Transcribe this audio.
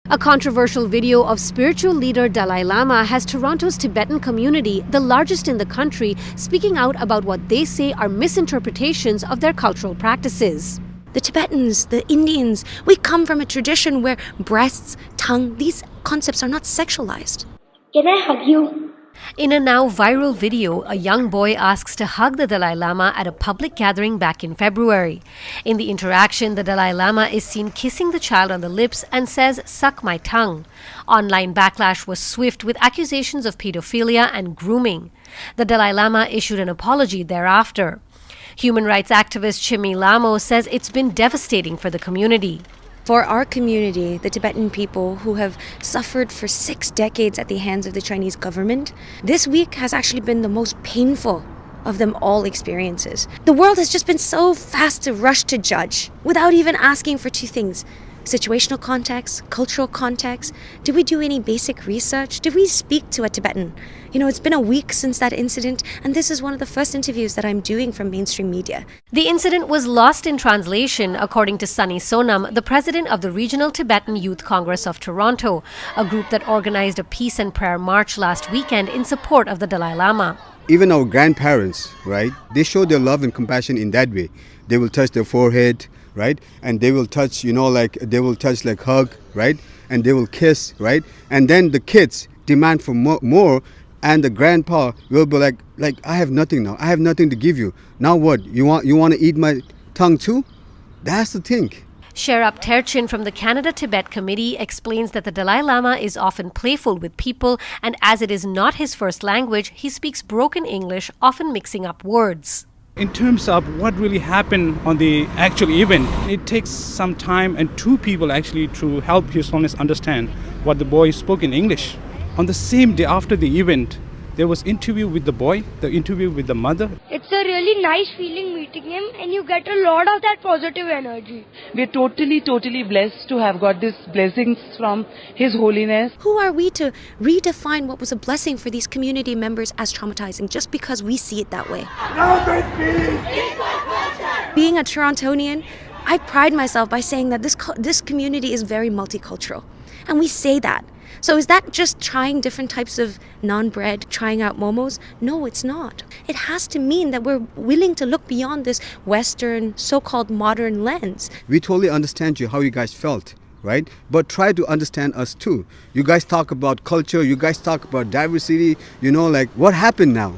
A controversial video of spiritual leader Dalai Lama has Toronto's Tibetan community, the largest in the country, speaking out about what they say are misinterpretations of their cultural practices. The Tibetans, the Indians, we come from a tradition where breasts, tongue, these concepts are not sexualized. Can I hug you? In a now viral video, a young boy asks to hug the Dalai Lama at a public gathering back in February. In the interaction, the Dalai Lama is seen kissing the child on the lips and says, "Suck my tongue." Online backlash was swift with accusations of pedophilia and grooming. The Dalai Lama issued an apology thereafter. Human rights activist Chimi Lamo says it's been devastating for the community. For our community, the Tibetan people who have suffered for 6 decades at the hands of the Chinese government, this week has actually been the most painful of them all experiences. The world has just been so fast to rush to judge without even asking for 2 things. Situational context, cultural context. Did we do any basic research? Did we speak to a Tibetan? It's been a week since that incident, and this is one of the first interviews that I'm doing from mainstream media. The incident was lost in translation, according to Sunny Sonam, the president of the Regional Tibetan Youth Congress of Toronto, a group that organized a peace and prayer march last weekend in support of the Dalai Lama. Even our grandparents, right? They show their love and compassion in that way. They will touch their forehead, right? And they will touch, like hug, right? And they will kiss, right? And then the kids demand for more, and the grandpa will be like, I have nothing now. I have nothing to give you. Now what? You want to eat my tongue too? That's the thing. Sherab Terchin from the Canada Tibet Committee explains that the Dalai Lama is often playful with people, and as it is not his first language, he speaks broken English, often mixing up words. In terms of what really happened on the actual event, it takes some time and 2 people actually to help His Holiness understand what the boy spoke in English. On the same day after the event, there was interview with the boy, the interview with the mother. It's a really nice feeling meeting him, and you get a lot of that positive energy. We're totally blessed to have got these blessings from His Holiness. Who are we to redefine what was a blessing for these community members as traumatizing just because we see it that way? Being a Torontonian, I pride myself by saying that this community is very multicultural. And we say that. So is that just trying different types of naan bread, trying out momos? No, it's not. It has to mean that we're willing to look beyond this Western, so-called modern lens. We totally understand how you guys felt, right? But try to understand us too. You guys talk about culture, you guys talk about diversity, what happened now?